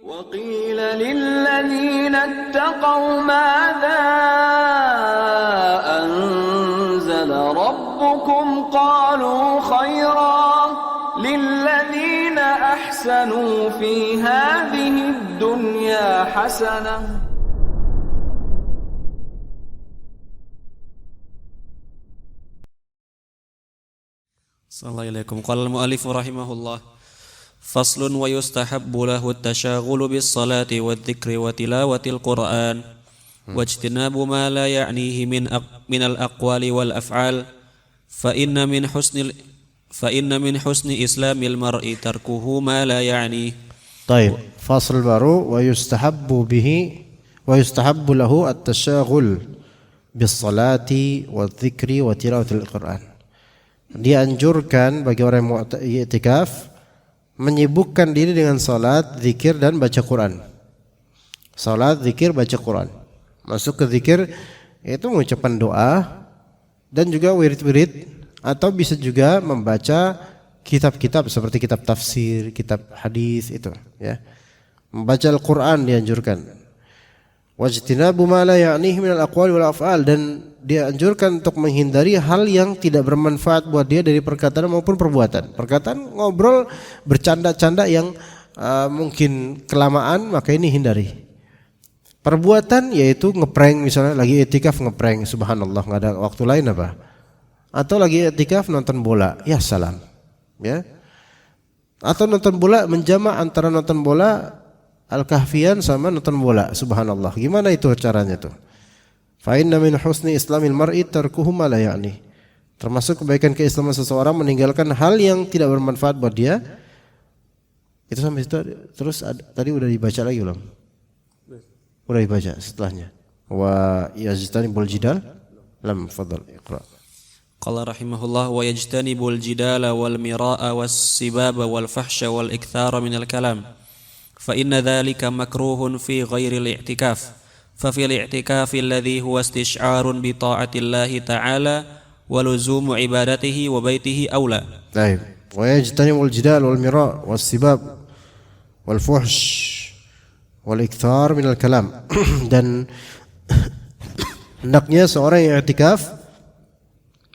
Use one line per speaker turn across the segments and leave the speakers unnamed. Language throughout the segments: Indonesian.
وقيل للذين اتقوا ماذا أنزل ربكم قالوا خيرا للذين أحسنوا في هذه الدنيا حسنة
Assalamualaikum. Qala al-mu'allif rahimahullah. Faslun wa yustahabbu lahu at-tashaghulu bis-salati wadh-dhikri wa tilawatil Qur'an wajtinabu ma la ya'nihi min al-aqwali wal af'al fa inna min husni islamil mar'i tarkuhu ma la ya'ni.
طيب فصل baru ويستحب له التشاغل بالصلاة والذكر وتلاوة القرآن. Dianjurkan bagi orang yang mau i'tikaf menyibukkan diri dengan salat, zikir dan baca Quran. Salat, zikir, baca Quran. Masuk ke zikir itu mengucapkan doa dan juga wirid-wirid, atau bisa juga membaca kitab-kitab seperti kitab tafsir, kitab hadis itu ya. Membaca Al-Qur'an dianjurkan. Wajtinabu ma la ya'nihi min al-aqwali wal af'al, dan dianjurkan untuk menghindari hal yang tidak bermanfaat buat dia dari perkataan maupun perbuatan. Perkataan, ngobrol, bercanda-canda yang mungkin kelamaan, maka ini hindari. Perbuatan yaitu ngeprank, misalnya lagi i'tikaf ngeprank, subhanallah, enggak ada waktu lain apa? Atau lagi i'tikaf nonton bola, ya salam. Ya. Atau nonton bola menjama antara nonton bola Al-Kahfian sama nonton bola, subhanallah. Gimana itu caranya tuh? Fa inna min husni islamil mar'i tarkuhu ma la ya'ni. Termasuk kebaikan keislaman seseorang meninggalkan hal yang tidak bermanfaat buat dia. Itu sampai situ. Terus tadi udah dibaca lagi belum? Udah dibaca setelahnya. Wa yajtanibul jidal lam fadhal iqra.
Qala rahimahullah wa yajtanibul jidala wal mira'a was sibaba wal fahsya wal ikthara min al-kalam. Fa inna dhalika makruhun fi ghairi al-i'tikaf. ففي الاعتكاف الذي هو استشعار بطاعة الله تعالى ولزوم عبادته وبيته أولى.
طيب ويجتنب الجدال والمراء والسباب والفحش والإكثار من الكلام. Dan hendaknya seorang yang i'tikaf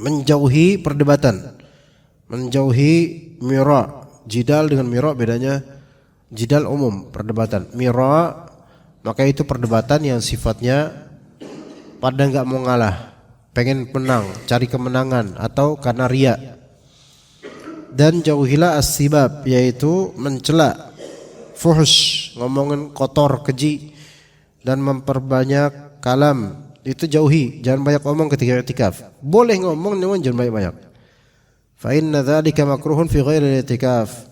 menjauhi perdebatan, menjauhi mira'. Jidal dengan mira' bedanya. Jidal umum, perdebatan. Mira' maka itu perdebatan yang sifatnya pada enggak mau ngalah, pengen menang, cari kemenangan, atau karena riya. Dan jauhilah as-sibab, yaitu mencela, fuhsh, ngomongin kotor, keji, dan memperbanyak kalam. Itu jauhi, jangan banyak ngomong ketika i'tikaf. Boleh ngomong namun jangan banyak-banyak. Fa inna dzalika makruhun fi ghairi i'tikaf.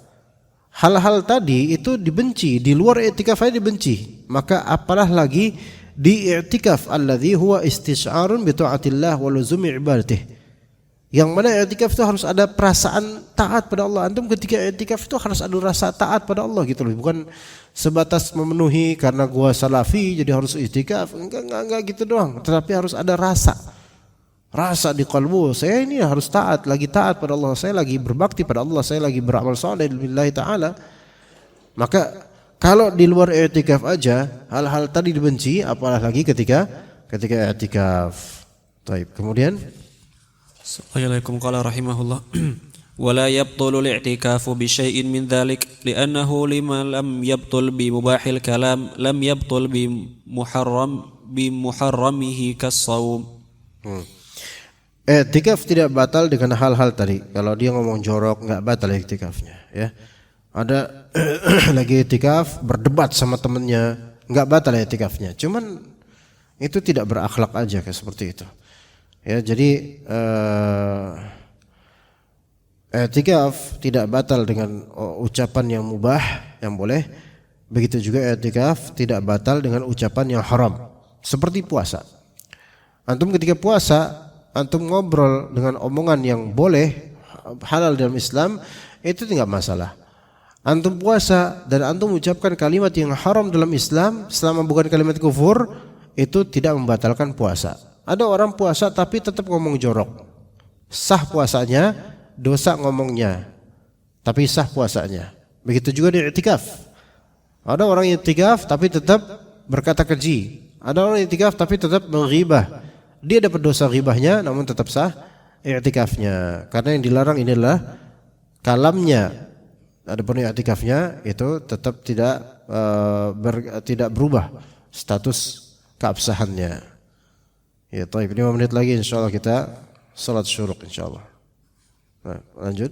Hal-hal tadi itu dibenci, di luar i'tikaf aja dibenci. Maka apalah lagi di i'tikaf alladzi huwa istisy'arun bi ta'atillah wa luzumi ibadatih. Yang mana i'tikaf itu harus ada perasaan taat pada Allah. Antum ketika i'tikaf itu harus ada rasa taat pada Allah gitu loh. Bukan sebatas memenuhi karena gua salafi jadi harus i'tikaf. Enggak gitu doang. Tetapi harus ada rasa di kalbu, saya ini harus taat, lagi taat pada Allah, saya lagi berbakti pada Allah, saya lagi beramal saleh lillahi ta'ala. Maka kalau di luar i'tikaf aja hal-hal tadi dibenci, apalagi ketika i'tikaf. Baik, kemudian
Assalamualaikum qala rahimahullah. Wala yabtulu al-i'tikafu bi syai'in min dhalik li'annahu lima lam yabtul bi mubahil kalam lam yabtul bi muharramihi kas-shaum.
I'tikaf tidak batal dengan hal-hal tadi. Kalau dia ngomong jorok enggak batal i'tikafnya ya. Ada lagi i'tikaf berdebat sama temannya, enggak batal i'tikafnya. Cuman itu tidak berakhlak aja kayak seperti itu. Ya, jadi i'tikaf tidak batal dengan ucapan yang mubah yang boleh. Begitu juga i'tikaf tidak batal dengan ucapan yang haram. Seperti puasa. Antum ketika puasa antum ngobrol dengan omongan yang boleh halal dalam Islam, itu tidak masalah. Antum puasa dan antum ucapkan kalimat yang haram dalam Islam selama bukan kalimat kufur, itu tidak membatalkan puasa. Ada orang puasa tapi tetap ngomong jorok, sah puasanya, dosa ngomongnya, tapi sah puasanya. Begitu juga di i'tikaf. Ada orang i'tikaf tapi tetap berkata keji. Ada orang i'tikaf tapi tetap menghibah. Dia dapat dosa ghibahnya namun tetap sah i'tikafnya. Karena yang dilarang ini adalah kalamnya. Adapun i'tikafnya itu tetap tidak berubah status keabsahannya. Ya, baik, 5 menit lagi insyaallah kita salat syuruk insyaallah. Nah, lanjut.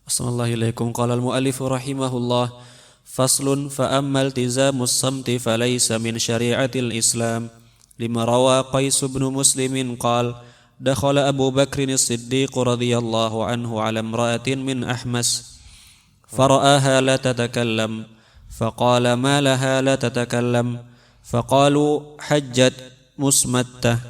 Assalamualaikum. Qala al-muallif rahimahullah, faslun fa amma iltizamus samti falaysa min syari'atil Islam. Lima rawa Qais bin Muslim qala dakhala Abu Bakr as-Siddiq radhiyallahu anhu ala imra'atin min Ahmas fara'aha la tatakallam faqala ma laha la tatakallam faqalu hajjat musmitatan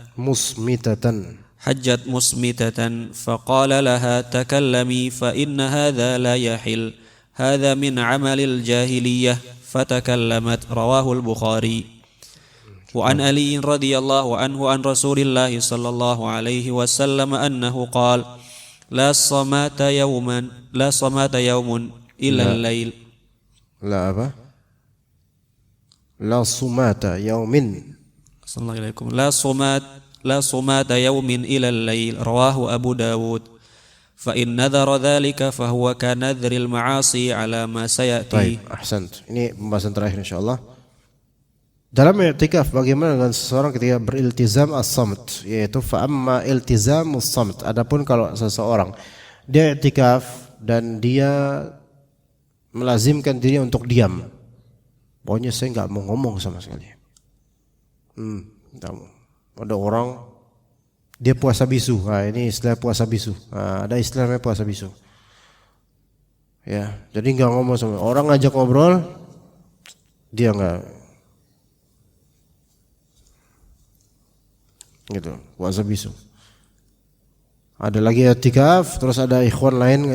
faqala laha takallami fa inna hadha la yahil hadha min amalil jahiliyah fatakallamat rawahu al-Bukhari. Wa an Ali radhiyallahu anhu an Rasulillah sallallahu alaihi wasallam annahu qala la samata yawmun illa al-lail.
La sumata yaumin.
Assalamualaikum. La sumata yaumin ila al-lail rawahu Abu Dawud. Fa in nadhara dhalika fa huwa ka nadhril ma'asi ala ma sayati.
Baik, ahsant. Ini pembahasan terakhir insyaallah. Dalam i'tikaf bagaimana dengan seseorang ketika beriltizam as-samt, yaitu fa amma iltizamus samt. Adapun kalau seseorang dia i'tikaf dan dia melazimkan diri untuk diam. Pokoknya saya enggak mau ngomong sama sekali. Ada orang dia puasa bisu. Nah, ini istilah puasa bisu. Nah, ada istilahnya puasa bisu. Ya, jadi enggak ngomong sama orang, ngajak ngobrol dia enggak gitu, puasa bisu. Ada lagi i'tikaf, terus ada ikhwan lain,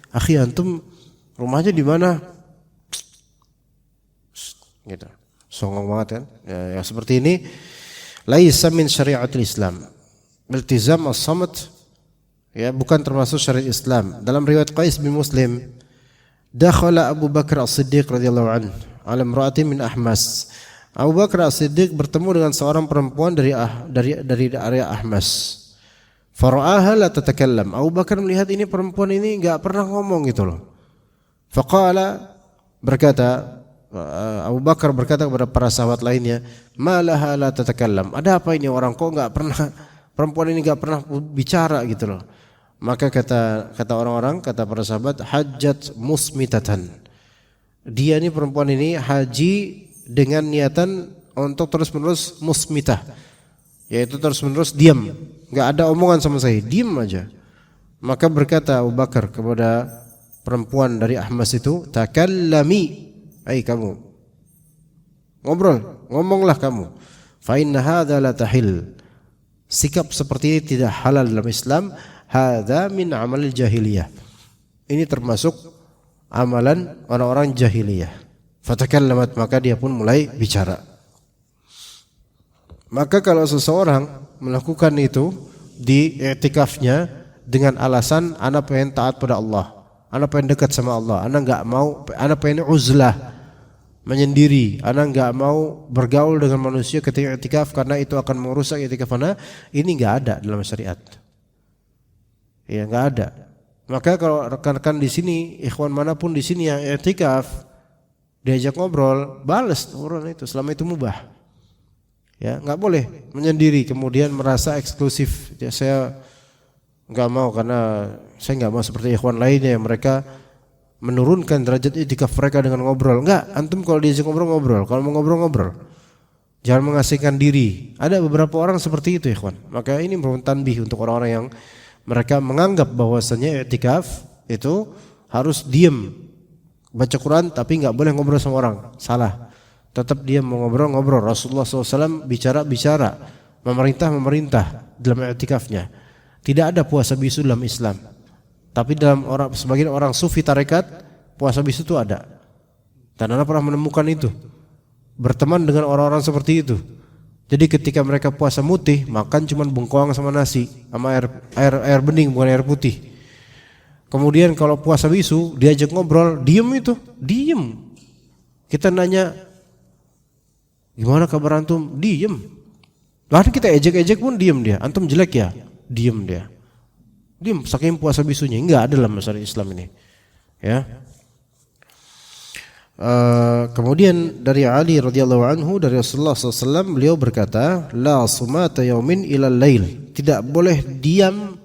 akhi antum rumahnya di mana? Gitu. Songong banget kan? Ya, seperti ini laisa min syariatul Islam. Iltizam as-samt ya bukan termasuk syariat Islam. Dalam riwayat Qais bin Muslim, dakhala Abu Bakar as-Siddiq radhiyallahu anhu ala imra'atin min Ahmas. Abu Bakar as-Siddiq bertemu dengan seorang perempuan dari area Ahmas. Fara'aha la tatakallam. Abu Bakar melihat ini perempuan ini enggak pernah ngomong gitu loh. Faqala Abu Bakar berkata kepada para sahabat lainnya, "Ma laha la tatakallam." Ada apa ini orang kok enggak pernah perempuan ini enggak pernah bicara gitu loh. Maka kata orang-orang, kata para sahabat, hajjat musmitatan. Dia ini perempuan ini haji dengan niatan untuk terus-menerus musmitah, yaitu terus-menerus diam, enggak ada omongan sama saya, diam aja. Maka berkata Abu Bakar kepada perempuan dari Ahmas itu, takallami, kamu ngomonglah kamu. Fa inna hadza la tahil. Sikap seperti ini tidak halal dalam Islam. Hadza min amalil jahiliyah. Ini termasuk amalan orang-orang jahiliyah. Fatakallamat, maka dia pun mulai bicara. Maka kalau seseorang melakukan itu di i'tikafnya dengan alasan ana pengen taat pada Allah, ana pengen dekat sama Allah, ana enggak mau, ana pengen uzlah, menyendiri, ana enggak mau bergaul dengan manusia ketika i'tikaf karena itu akan merusak i'tikaf ana, ini enggak ada dalam syariat. Ya, enggak ada. Maka kalau rekan-rekan di sini, ikhwan manapun di sini yang i'tikaf diajak ngobrol, balas orang itu selama itu mubah. Ya, enggak boleh menyendiri kemudian merasa eksklusif. Ya, saya enggak mau karena saya enggak mau seperti ikhwan lainnya yang mereka menurunkan derajat i'tikaf mereka dengan ngobrol. Enggak, antum kalau diajak ngobrol, kalau mau ngobrol. Jangan mengasingkan diri. Ada beberapa orang seperti itu, ikhwan. Maka ini merupakan tanbih untuk orang-orang yang mereka menganggap bahwasanya i'tikaf itu harus diam, baca Quran tapi enggak boleh ngobrol sama orang. Salah. Tetap dia mau ngobrol. Rasulullah SAW bicara, memerintah dalam i'tikafnya. Tidak ada puasa bisu dalam Islam. Tapi dalam sebagian orang sufi tarekat, puasa bisu itu ada. Dan Anda pernah menemukan itu. Berteman dengan orang-orang seperti itu. Jadi ketika mereka puasa mutih, makan cuma bengkoang sama nasi, sama air bening, bukan air putih. Kemudian kalau puasa bisu, diajak ngobrol, diem. Kita nanya, gimana kabar antum? Diem. Lalu kita ejek-ejek pun diem dia. Antum jelek ya? Diem dia. Diem, saking puasa bisunya. Enggak ada dalam masalah Islam ini. Ya. Kemudian dari Ali radhiyallahu anhu dari Rasulullah SAW, beliau berkata, la sumata yaumin ilal lail. Tidak boleh diam.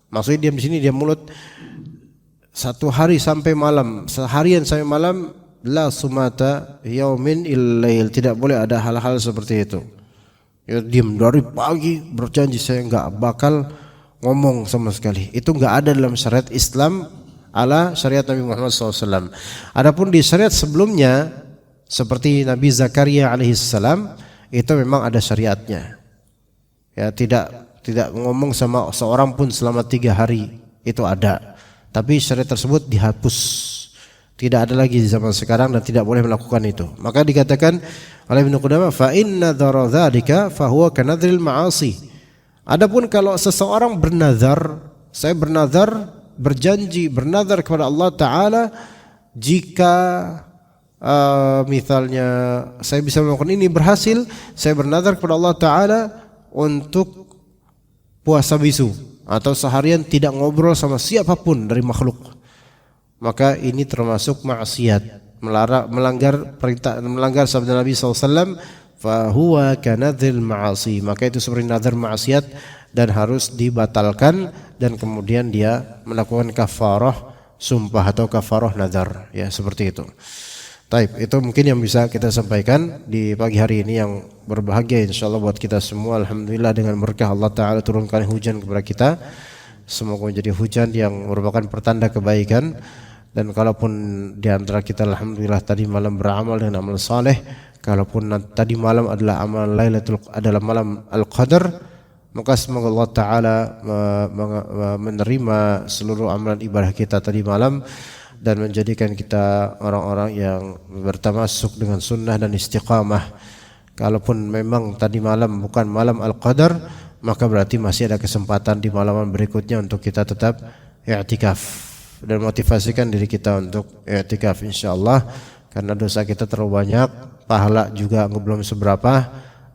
Maksudnya diam di sini diam mulut satu hari sampai malam, seharian sampai malam. La sumata yaumin ilal lail. Tidak boleh ada hal-hal seperti itu. Ya, diam dari pagi berjanji saya enggak bakal ngomong sama sekali. Itu enggak ada dalam syariat Islam ala syariat Nabi Muhammad SAW. Adapun di syariat sebelumnya seperti Nabi Zakaria alaihissalam itu memang ada syariatnya. Ya, tidak ngomong sama seorang pun selama 3 hari itu ada. Tapi syariat tersebut dihapus. Tidak ada lagi di zaman sekarang dan tidak boleh melakukan itu. Maka dikatakan oleh Ibnu Qudamah, fa inna dzara dzalika fa huwa kanadril ma'asi. Adapun kalau seseorang bernazar, saya bernazar, berjanji, bernazar kepada Allah Ta'ala, jika misalnya saya bisa melakukan ini berhasil, saya bernazar kepada Allah Ta'ala untuk puasa bisu atau seharian tidak ngobrol sama siapapun dari makhluk, maka ini termasuk maksiat, melanggar perintah, melanggar sabda Nabi SAW, fahuwa kanadzil ma'asi. Maka itu seperti nazar maksiat dan harus dibatalkan, dan kemudian dia melakukan kafarah sumpah atau kafarah nazar, ya seperti itu. Taib, itu mungkin yang bisa kita sampaikan di pagi hari ini yang berbahagia insyaallah buat kita semua. Alhamdulillah dengan berkah Allah Ta'ala turunkan hujan kepada kita, semoga menjadi hujan yang merupakan pertanda kebaikan. Dan kalaupun di antara kita alhamdulillah tadi malam beramal dengan amal saleh, kalaupun tadi malam adalah amal adalah malam Al-Qadar, maka semoga Allah Ta'ala menerima seluruh amalan ibadah kita tadi malam dan menjadikan kita orang-orang yang bertamasuk dengan sunnah dan istiqamah. Kalaupun memang tadi malam bukan malam Al-Qadar, maka berarti masih ada kesempatan di malam berikutnya untuk kita tetap i'tikaf dan motivasikan diri kita untuk i'tikaf insyaallah, karena dosa kita terlalu banyak, pahala juga belum seberapa,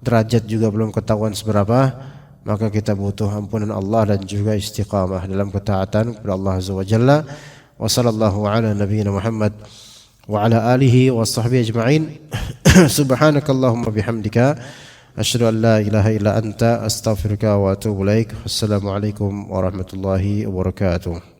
derajat juga belum ketahuan seberapa, maka kita butuh ampunan Allah dan juga istiqamah dalam ketaatan kepada Allah Azza wa Jalla. Wa sallallahu ala nabiyyina Muhammad wa ala alihi wa sahbihi ajma'in. Subhanakallahumma bihamdika asyhadu an la ilaha illa anta astaghfiruka wa atubu ilaik. Wassalamu alaikum warahmatullahi wabarakatuh.